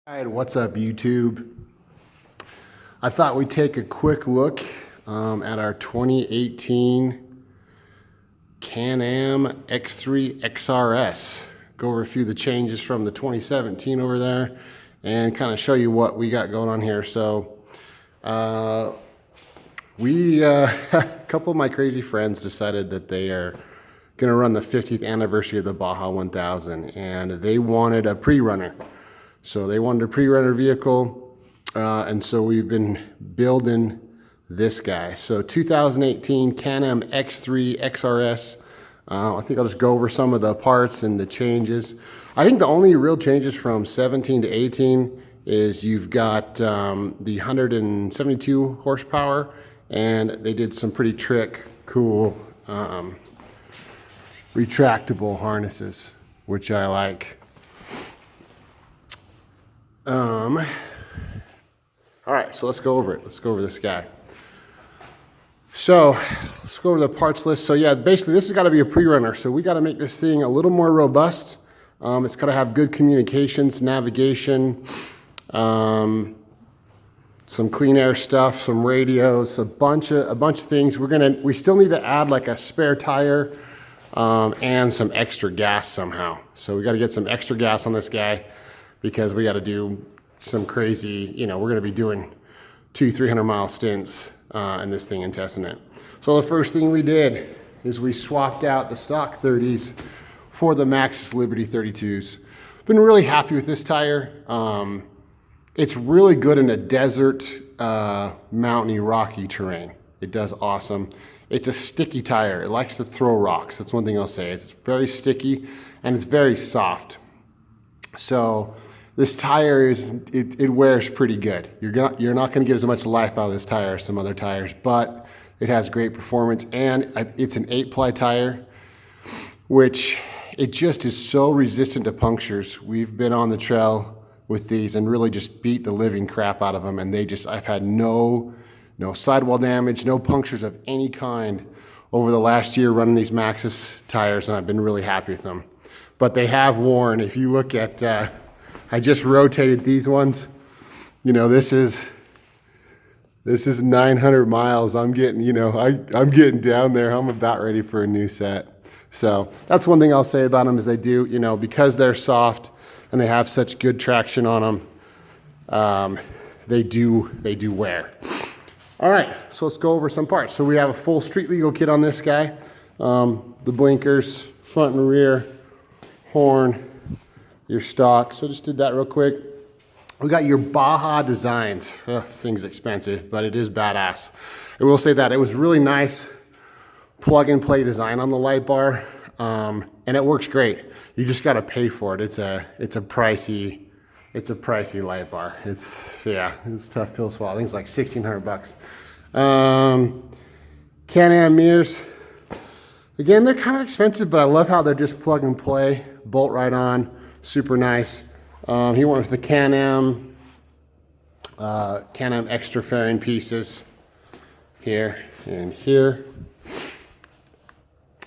Alright, what's up YouTube? I thought we'd take a quick look at our 2018 Can-Am X3 XRS. Go over a few of the changes from the 2017 over there and kind of show you what we got going on here. So a couple of my crazy friends decided that they are going to run the 50th anniversary of the Baja 1000 and they wanted a pre-runner. So they wanted a pre-runner vehicle, and so we've been building this guy. So 2018 Can-Am X3 XRS. I think I'll just go over some of the parts and the changes. I think the only real changes from 17 to 18 is you've got the 172 horsepower, and they did some pretty cool retractable harnesses, which I like. All right, so let's go over it. Let's go over this guy. So let's go over the parts list. So yeah, basically this has got to be a pre-runner. So we got to make this thing a little more robust. It's got to have good communications, navigation, some clean air stuff, some radios, a bunch of things. We still need to add like a spare tire and some extra gas somehow. So we got to get some extra gas on this guy, because we got to do some crazy, we're going to be doing 200-300 mile stints in this thing and testing it. So the first thing we did is we swapped out the stock 30s for the Maxxis Liberty 32s. Been really happy with this tire. It's really good in a desert, mountainy, rocky terrain. It does awesome. It's a sticky tire. It likes to throw rocks. That's one thing I'll say. It's very sticky and it's very soft. So this tire it wears pretty good. You're not going to get as much life out of this tire as some other tires, but it has great performance, and it's an 8-ply tire, which it just is so resistant to punctures. We've been on the trail with these and really just beat the living crap out of them, and I've had no sidewall damage, no punctures of any kind over the last year running these Maxxis tires, and I've been really happy with them. But they have worn. If you look at, I just rotated these ones. This is 900 miles. I'm getting, I'm getting down there. I'm about ready for a new set. So that's one thing I'll say about them is they do, because they're soft and they have such good traction on them, they do wear. All right, so let's go over some parts. So we have a full street legal kit on this guy. The blinkers, front and rear, horn, your stock. So just did that real quick. We got your Baja designs. Thing's expensive, but it is badass. I will say that it was really nice plug and play design on the light bar, and it works great. You just got to pay for it. It's a pricey light bar. It's tough pill to swallow. I think it's like $1,600. Can-Am mirrors. Again, they're kind of expensive, but I love how they're just plug and play, bolt right on, super nice. He went with the Can-Am extra fairing pieces here and here.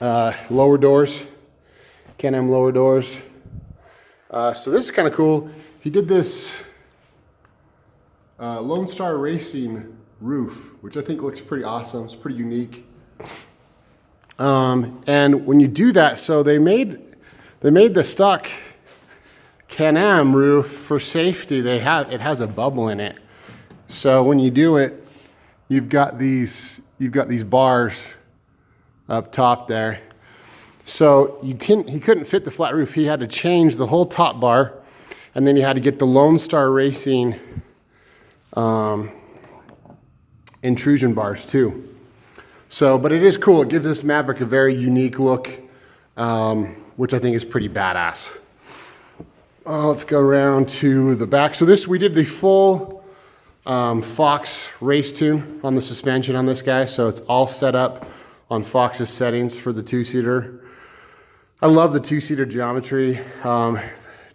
Lower doors, Can-Am lower doors. So this is kind of cool. He did this Lone Star Racing roof, which I think looks pretty awesome. It's pretty unique. And when you do that, so they made the stock Can-Am roof for safety. It has a bubble in it. So when you do it, you've got these bars up top there. So he couldn't fit the flat roof. He had to change the whole top bar, and then you had to get the Lone Star Racing intrusion bars too. So, but it is cool. It gives this Maverick a very unique look, which I think is pretty badass. Let's go around to the back. So we did the full Fox race tune on the suspension on this guy. So it's all set up on Fox's settings for the two-seater. I love the two-seater geometry.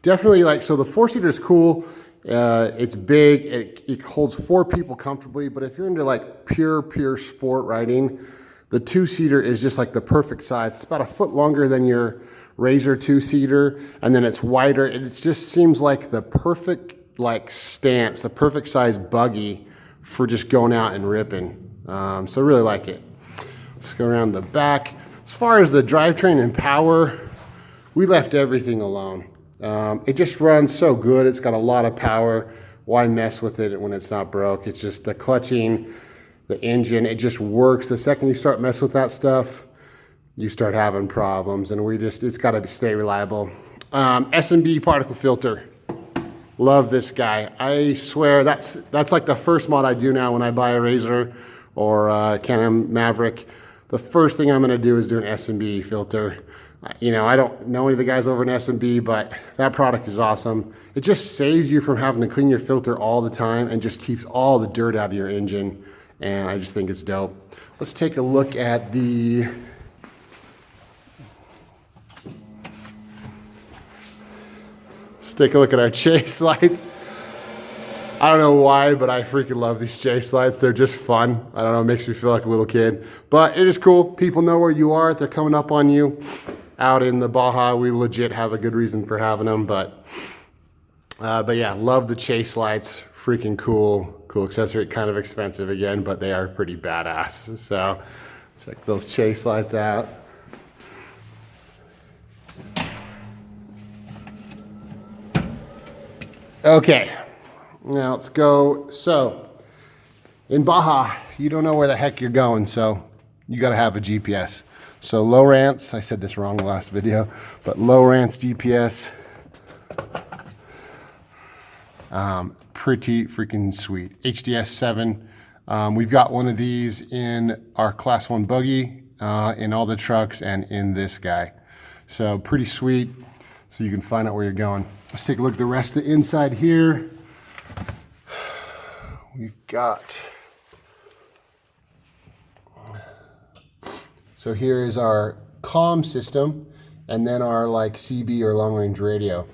Definitely so the four-seater is cool. It's big, it holds 4 people comfortably, but if you're into like pure sport riding, the two-seater is just like the perfect size. It's about a foot longer than your Razor two-seater, and then it's wider. It just seems like the perfect like stance, the perfect size buggy for just going out and ripping. So I really like it. Let's go around the back. As far as the drivetrain and power, we left everything alone. It just runs so good. It's got a lot of power. Why mess with it when it's not broke? It's just the clutching, the engine, it just works. The second you start messing with that stuff, you start having problems, and it's got to stay reliable. Snb Particle Filter. Love this guy. I swear that's like the first mod I do now when I buy a Razor or Canon Maverick. The first thing I'm going to do is do an Snb filter. You know, I don't know any of the guys over in Snb, but that product is awesome. It just saves you from having to clean your filter all the time and just keeps all the dirt out of your engine. And I just think it's dope. Let's take a look at the take a look at our chase lights. I don't know why, but I freaking love these chase lights. They're just fun. I don't know, it makes me feel like a little kid. But it is cool. People know where you are if they're coming up on you. Out in the Baja, we legit have a good reason for having them. But yeah, love the chase lights. Freaking cool. Cool accessory. Kind of expensive again, but they are pretty badass. So check those chase lights out. Okay, now let's go. So in Baja, you don't know where the heck you're going, so you got to have a GPS. So Lowrance, I said this wrong last video, but Lowrance GPS, pretty freaking sweet. HDS 7, we've got one of these in our Class 1 buggy, in all the trucks, and in this guy. So pretty sweet, so you can find out where you're going. Let's take a look at the rest of the inside here. We've got, so here is our comm system, and then our like CB or long range radio.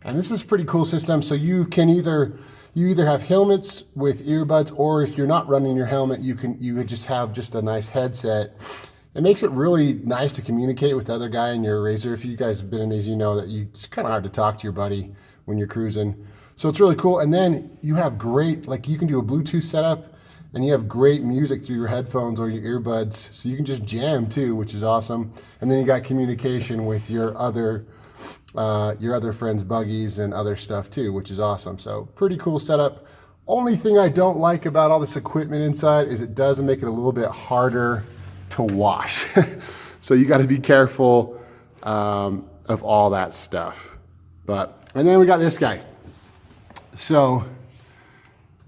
And this is a pretty cool system. So you can either have helmets with earbuds, or if you're not running your helmet, you would just have just a nice headset. It makes it really nice to communicate with the other guy in your Razor. If you guys have been in these, you know that it's kind of hard to talk to your buddy when you're cruising. So it's really cool. And then you have great, like you can do a Bluetooth setup, and you have great music through your headphones or your earbuds. So you can just jam too, which is awesome. And then you got communication with your other friends' buggies and other stuff too, which is awesome. So pretty cool setup. Only thing I don't like about all this equipment inside is it does make it a little bit harder to wash. So you got to be careful of all that stuff. And then we got this guy. So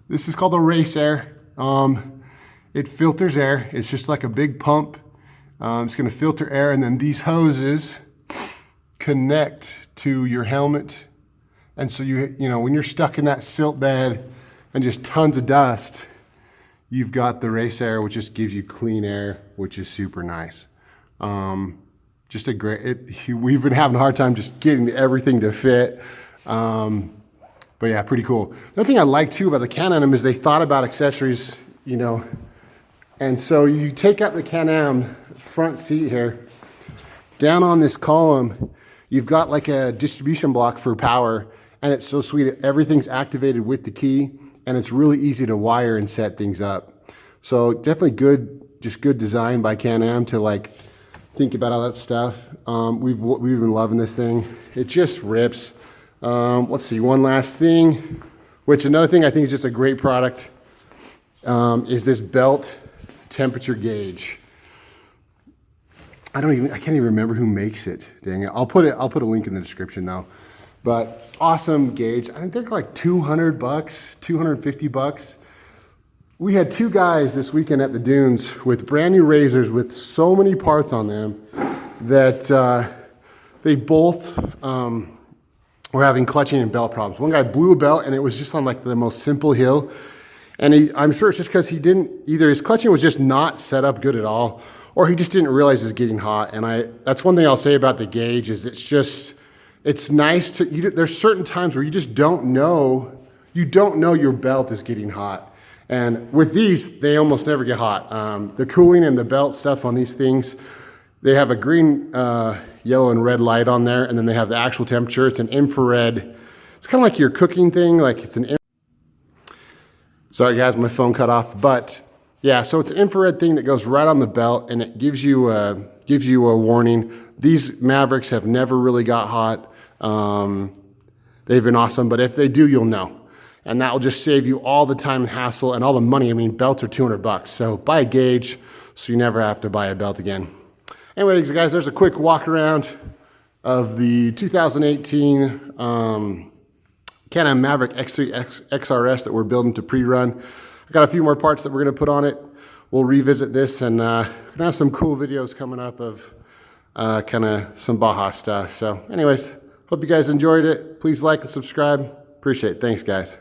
this is called a race air. It filters air. It's just like a big pump. It's going to filter air, and then these hoses connect to your helmet. And so you know when you're stuck in that silt bed and just tons of dust, you've got the race air, which just gives you clean air, which is super nice. Just a great, we've been having a hard time just getting everything to fit. But yeah, pretty cool. Another thing I like too about the CANON is they thought about accessories, you know. And so you take out the CANON front seat here, down on this column, you've got like a distribution block for power, and it's so sweet. Everything's activated with the key, and it's really easy to wire and set things up. So definitely good, just good design by CANON to like think about all that stuff. We've been loving this thing. It just rips. Let's see, one last thing, which another thing I think is just a great product, is this belt temperature gauge. I can't even remember who makes it. Dang it. I'll put a link in the description though. But awesome gauge. I think they're like $200, $250. We had two guys this weekend at the dunes with brand new Razors with so many parts on them that they both were having clutching and belt problems. One guy blew a belt, and it was just on like the most simple hill. And I'm sure it's just because either his clutching was just not set up good at all, or he just didn't realize it was getting hot. And that's one thing I'll say about the gauge is it's nice to, there's certain times where you just don't know your belt is getting hot. And with these, they almost never get hot. The cooling and the belt stuff on these things, they have a green, yellow, and red light on there, and then they have the actual temperature. It's an infrared It's kind of like your cooking thing, like it's an... Sorry guys, my phone cut off, but yeah, so it's an infrared thing that goes right on the belt, and it gives you a warning. These Mavericks have never really got hot. They've been awesome, but if they do, you'll know. And that will just save you all the time and hassle and all the money. I mean, belts are $200, so buy a gauge so you never have to buy a belt again. Anyways, guys, there's a quick walk around of the 2018 Canon Maverick X3 XRS that we're building to pre-run. I got a few more parts that we're going to put on it. We'll revisit this, and we're going to have some cool videos coming up of kind of some Baja stuff. So anyways, hope you guys enjoyed it. Please like and subscribe. Appreciate it. Thanks, guys.